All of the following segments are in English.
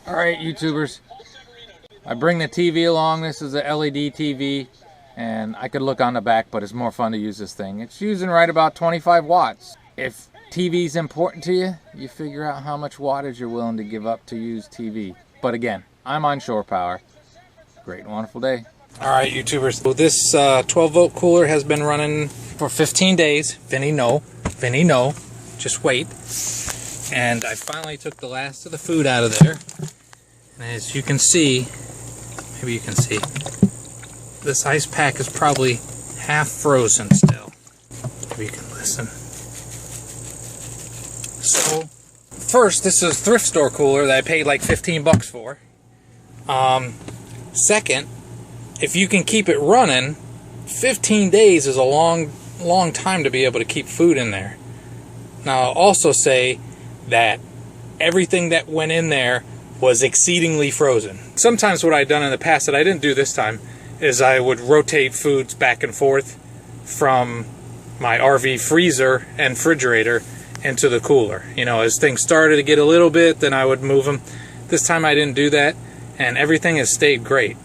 Alright, YouTubers, I bring the TV along. This is a LED TV, and I could look on the back, but it's more fun to use this thing. It's using right about 25 watts. If TV's important to you, you figure out how much wattage you're willing to give up to use TV. But again, I'm on shore power. Great and wonderful day. Alright, YouTubers, so this 12-volt cooler has been running for 15 days. Vinny, no. Vinny, no. Just wait. And I finally took the last of the food out of there. And as you can see, maybe you can see, this ice pack is probably half frozen still. Maybe you can listen. So, first, this is a thrift store cooler that I paid like 15 bucks for. Second, if you can keep it running, 15 days is a long time to be able to keep food in there. Now, I'll also say that everything that went in there was exceedingly frozen. Sometimes what I'd done in the past that I didn't do this time is I would rotate foods back and forth from my RV freezer and refrigerator into the cooler. You know, as things started to get a little bit, then I would move them. This time I didn't do that, and everything has stayed great.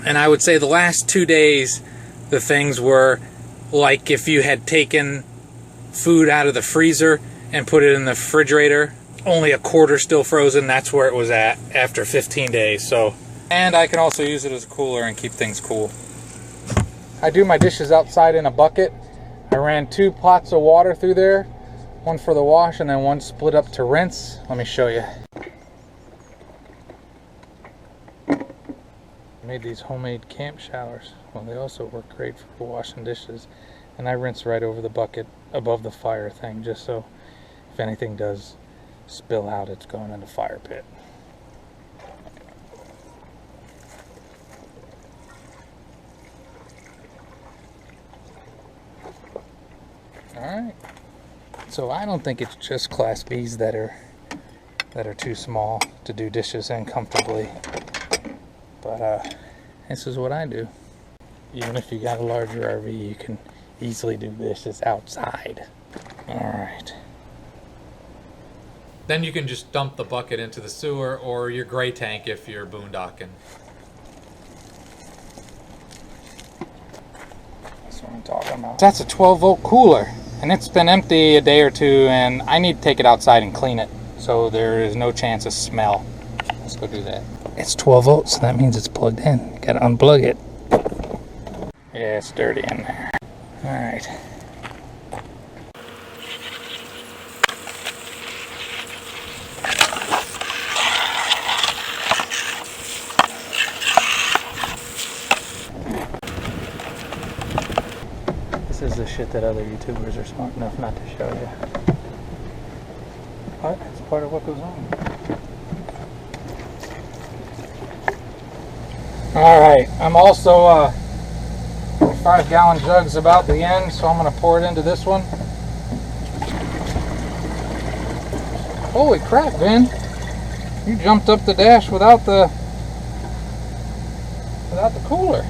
And I would say the last 2 days, the things were like if you had taken food out of the freezer and put it in the refrigerator, only a quarter still frozen. That's where it was at after 15 days. So, and I can also use it as a cooler and keep things cool. I do my dishes outside in a bucket. I ran 2 pots of water through there, one for the wash and then one split up to rinse. Let me show you. I made these homemade camp showers. Well, they also work great for washing dishes. And I rinse right over the bucket above the fire thing, just so if anything does spill out, it's going in the fire pit. Alright. So I don't think it's just Class Bs that are too small to do dishes in comfortably. But this is what I do. Even if you got a larger RV, you can easily do dishes outside. Alright. Then you can just dump the bucket into the sewer or your gray tank if you're boondocking. That's what I'm talking about. That's a 12-volt cooler, and it's been empty a day or two, and I need to take it outside and clean it so there is no chance of smell. Let's go do that. It's 12 volts, so that means it's plugged in. Gotta unplug it. Yeah, it's dirty in there. Alright. This is the shit that other YouTubers are smart enough not to show you. But it's part of what goes on. Alright, I'm also 5-gallon jug's about the end, so I'm going to pour it into this one. Holy crap, Vin! You jumped up the dash without the cooler.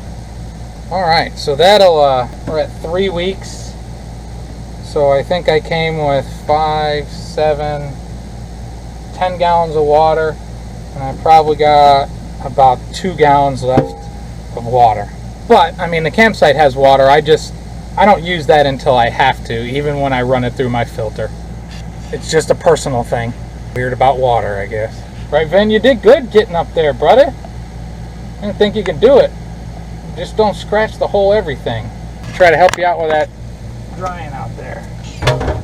Alright, so that'll, we're at 3 weeks. So I think I came with 5, 7, 10 gallons of water, and I probably got about 2 gallons left of water. But, I mean, the campsite has water. I don't use that until I have to, even when I run it through my filter. It's just a personal thing. Weird about water, I guess. Right, Vin? You did good getting up there, brother. I didn't think you could do it. Just don't scratch the whole everything. Try to help you out with that drying out there.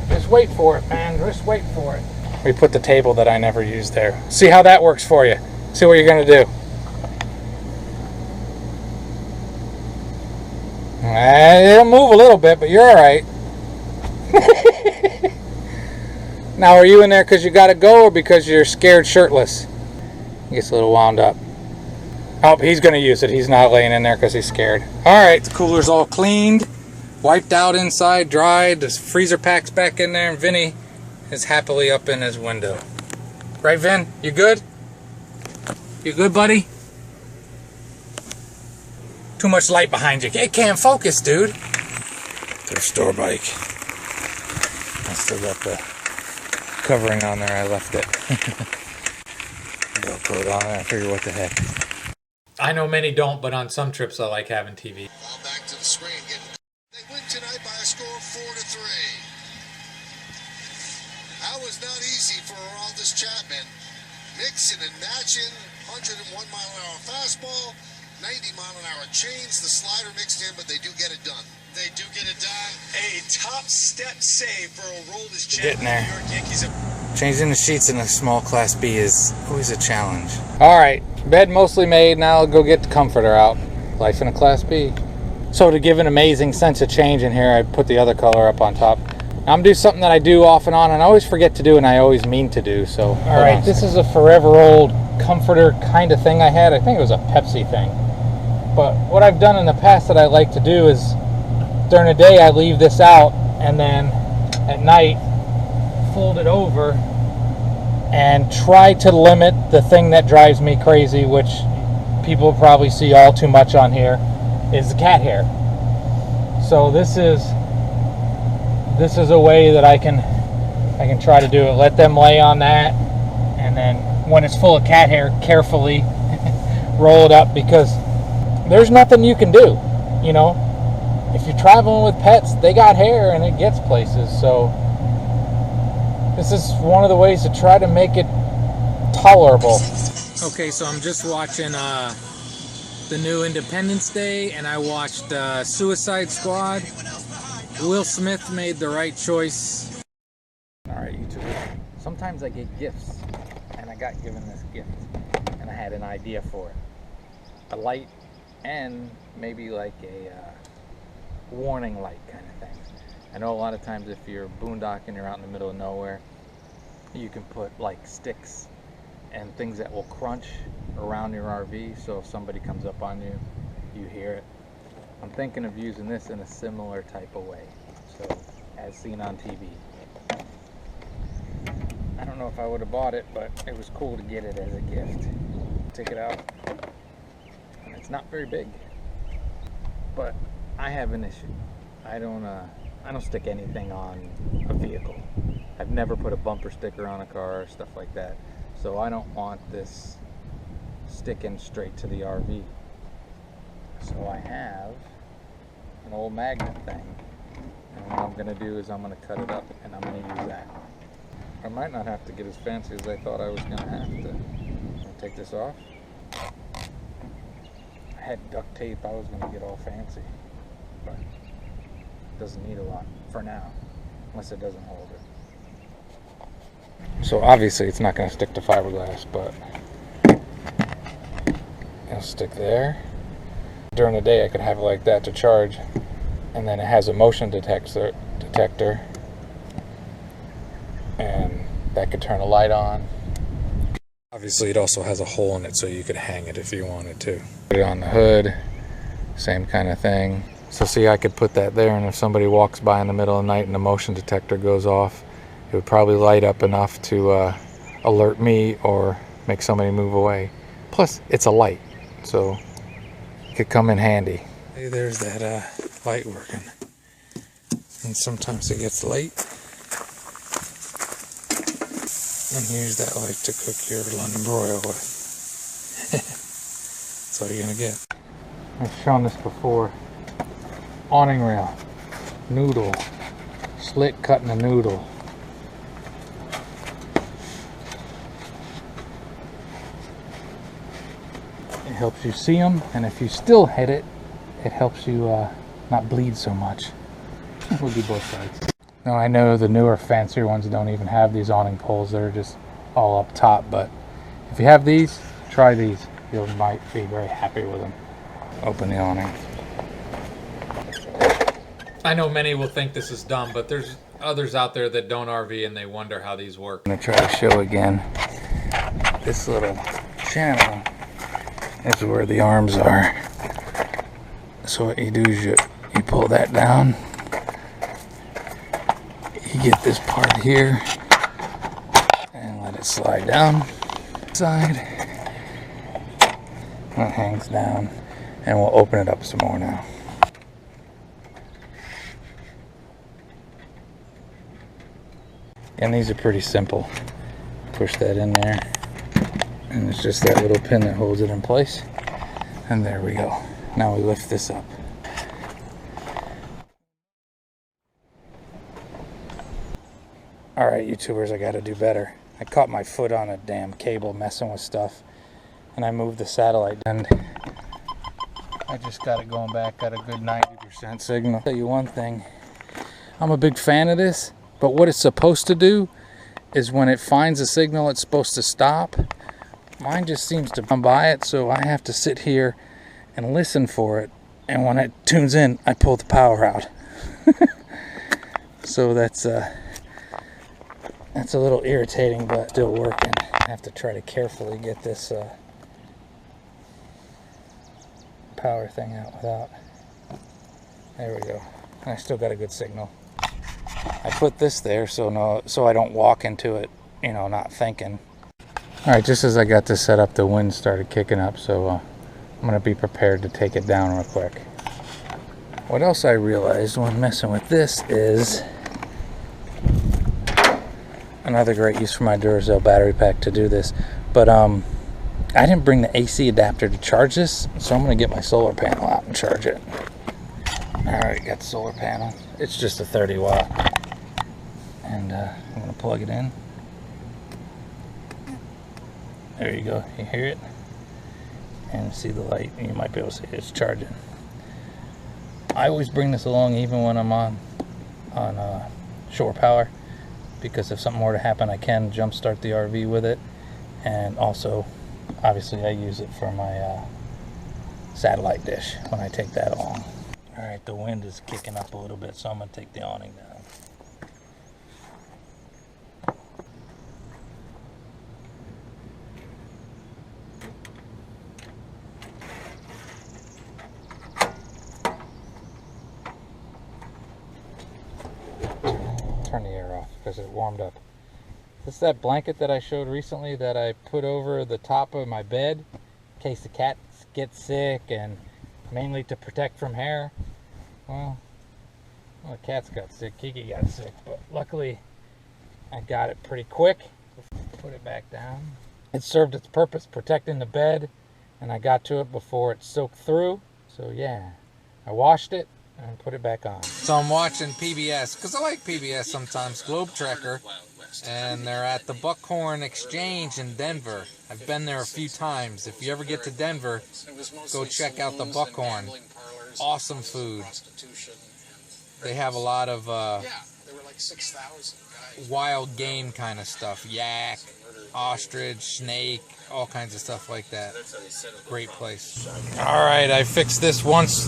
Just wait for it, man. Just wait for it. We put the table that I never used there. See how that works for you. See what you're going to do. It'll move a little bit, but you're alright. Now, are you in there because you got to go or because you're scared shirtless? He gets a little wound up. Oh, he's going to use it. He's not laying in there because he's scared. Alright, the cooler's all cleaned, wiped out inside, dried. The freezer pack's back in there, and Vinny is happily up in his window. Right, Vin? You good? You good, buddy? Too much light behind you. It can't focus, dude. Thrift store bike. I still got the covering on there. I left it. Throw it on there. I figure what the heck. I know many don't, but on some trips I like having TV. Ball back to the screen. They win tonight by a score of 4-3. That was not easy for Aroldis Chapman. Mixing and matching, 101-mile-an-hour fastball, 90-mile-an-hour change. The slider mixed in, but they do get it done. They do get it done. A top step save for Aroldis Chapman. Getting there. New York Yankees. Changing the sheets in a small Class B is always a challenge. All right, bed mostly made. Now I'll go get the comforter out. Life in a Class B. So to give an amazing sense of change in here, I put the other color up on top. I'm doing something that I do off and on, and I always forget to do, and I always mean to do. So, all right, this is a forever old comforter kind of thing I had. I think it was a Pepsi thing. But what I've done in the past that I like to do is during the day I leave this out, and then at night fold it over and try to limit the thing that drives me crazy, which people probably see all too much on here, is the cat hair. So this is a way that I can try to do it. Let them lay on that, and then when it's full of cat hair, carefully roll it up, because there's nothing you can do. You know, if you're traveling with pets, they got hair and it gets places. So this is one of the ways to try to make it tolerable. Okay, so I'm just watching the new Independence Day, and I watched Suicide Squad. Will Smith made the right choice. Alright, YouTube. Sometimes I get gifts, and I got given this gift, and I had an idea for it. A light, and maybe like a warning light kind of thing. I know a lot of times if you're boondocking, you're out in the middle of nowhere, you can put like sticks and things that will crunch around your RV, so if somebody comes up on you, you hear it. I'm thinking of using this in a similar type of way, so as seen on TV. I don't know if I would have bought it, but it was cool to get it as a gift. Take it out, and it's not very big, but I have an issue. I don't stick anything on a vehicle. I've never put a bumper sticker on a car or stuff like that, so I don't want this sticking straight to the RV. So I have an old magnet thing, and what I'm going to do is I'm going to cut it up and I'm going to use that. I might not have to get as fancy as I thought I was going to have to. I'm going to take this off. I had duct tape, I was going to get all fancy, but it doesn't need a lot for now, unless it doesn't hold it. So obviously it's not going to stick to fiberglass, but it'll stick there. During the day I could have it like that to charge, and then it has a motion detector, and that could turn a light on. Obviously it also has a hole in it, so you could hang it if you wanted to. Put it on the hood, same kind of thing. So see, I could put that there, and if somebody walks by in the middle of the night and the motion detector goes off, it would probably light up enough to alert me or make somebody move away. Plus it's a light, so it could come in handy. Hey, there's that light working. And sometimes it gets late. And here's that light to cook your London broil with. That's all you're gonna get. I've shown this before. Awning rail, noodle, slit cutting a noodle. It helps you see them, and if you still hit it, it helps you not bleed so much. We'll do both sides. Now I know the newer, fancier ones don't even have these awning poles. They're just all up top, but if you have these, try these. You might be very happy with them. Open the awning. I know many will think this is dumb, but there's others out there that don't RV and they wonder how these work. I'm gonna try to show again. This little channel is where the arms are. So what you do is you pull that down. You get this part here and let it slide down. Side. That hangs down, and we'll open it up some more now. And these are pretty simple. Push that in there, And it's just that little pin that holds it in place. And there we go. Now we lift this up. Alright, YouTubers, I gotta do better. I caught my foot on a damn cable messing with stuff. And I moved the satellite. And I just got it going back at a good 90% signal. I'll tell you one thing. I'm a big fan of this. But what it's supposed to do is when it finds a signal it's supposed to stop, mine just seems to come by it, so I have to sit here and listen for it. And when it tunes in, I pull the power out. So that's a little irritating, but still working. I have to try to carefully get this power thing out without. There we go. And I still got a good signal. I put this there so I don't walk into it, you know, not thinking. All right, just as I got this set up, the wind started kicking up, so I'm gonna be prepared to take it down real quick. What else I realized when messing with this is another great use for my Duracell battery pack to do this, but I didn't bring the AC adapter to charge this, so I'm gonna get my solar panel out and charge it. All right, got the solar panel. It's just a 30 watt, and I'm gonna plug it in. There you go. You hear it, and see the light. You might be able to see it's charging. I always bring this along even when I'm on shore power, because if something were to happen, I can jump start the RV with it. And also, obviously, I use it for my satellite dish when I take that along. All right, the wind is kicking up a little bit, so I'm gonna take the awning down. Turn the air off because it warmed up. This is that blanket that I showed recently that I put over the top of my bed in case the cats get sick, and mainly to protect from hair. Well, the cats got sick, Kiki got sick, but luckily I got it pretty quick. Put it back down. It served its purpose, protecting the bed, and I got to it before it soaked through. So yeah, I washed it and put it back on. So I'm watching PBS, because I like PBS sometimes, Globe Trekker, and they're at the Buckhorn Exchange in Denver. I've been there a few times. If you ever get to Denver, go check out the Buckhorn. Awesome food. They have a lot of wild game kind of stuff. Yak, ostrich, snake, all kinds of stuff like that. Great place. Alright, I fixed this once.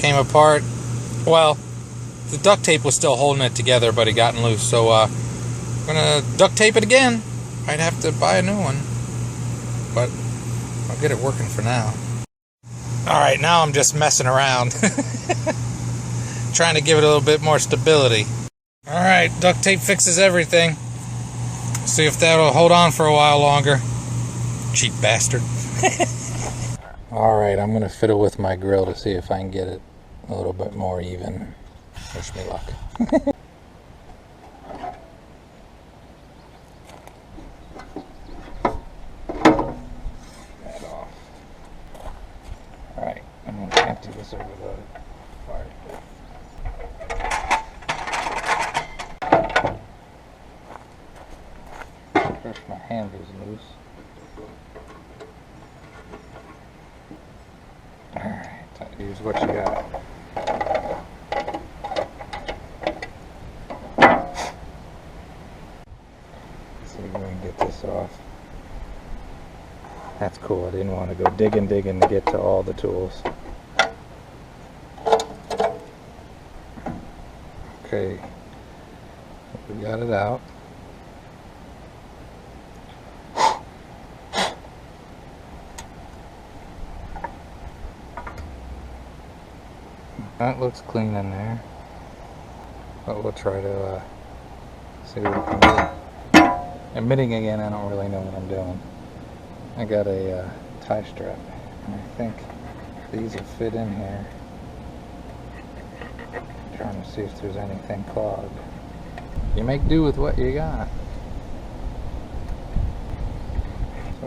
Came apart. Well, the duct tape was still holding it together, but it gotten loose. So I'm gonna duct tape it again. I'd have to buy a new one, but I'll get it working for now. Alright, now I'm just messing around. Trying to give it a little bit more stability. Alright, duct tape fixes everything. See if that'll hold on for a while longer. Cheap bastard. Alright, I'm gonna fiddle with my grill to see if I can get it a little bit more even. Wish me luck. That off. Alright, I'm gonna empty this over the fire pit. First, my handle's loose. Alright, use what you got. See if we can get this off. That's cool. I didn't want to go digging to get to all the tools. Okay, we got it out. That looks clean in there, but we'll try to see what we can do. Admitting again, I don't really know what I'm doing. I got a tie strap, and I think these will fit in here. Trying to see if there's anything clogged. You make do with what you got.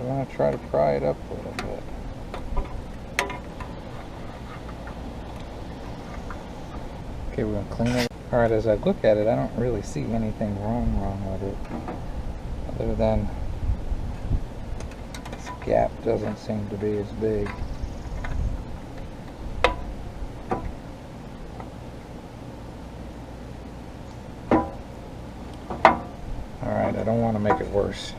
I'm going to try to pry it up a little bit. Okay, we're going to clean it. Alright, as I look at it, I don't really see anything wrong with it. Other than this gap doesn't seem to be as big. Alright, I don't want to make it worse.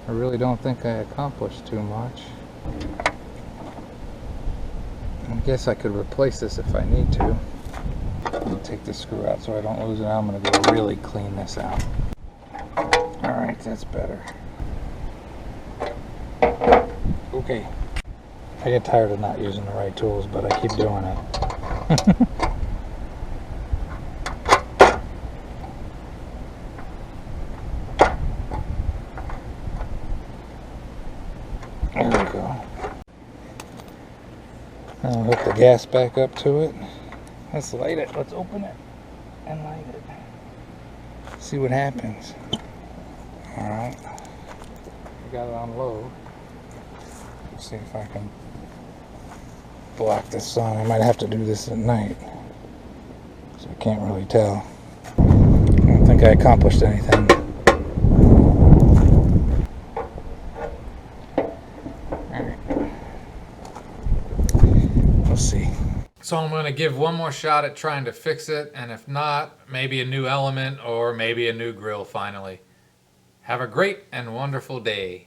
I really don't think I accomplished too much. I guess I could replace this if I need to. I'll take this screw out so I don't lose it. I'm going to go really clean this out. Alright, that's better. Okay. I get tired of not using the right tools, but I keep doing it. There we go. I'll hook the gas back up to it. Let's light it. Let's open it and light it. See what happens. Alright. I got it on low. Let's see if I can block the sun. I might have to do this at night, so I can't really tell. I don't think I accomplished anything. See. So I'm going to give one more shot at trying to fix it, and if not, maybe a new element or maybe a new grill finally. Have a great and wonderful day.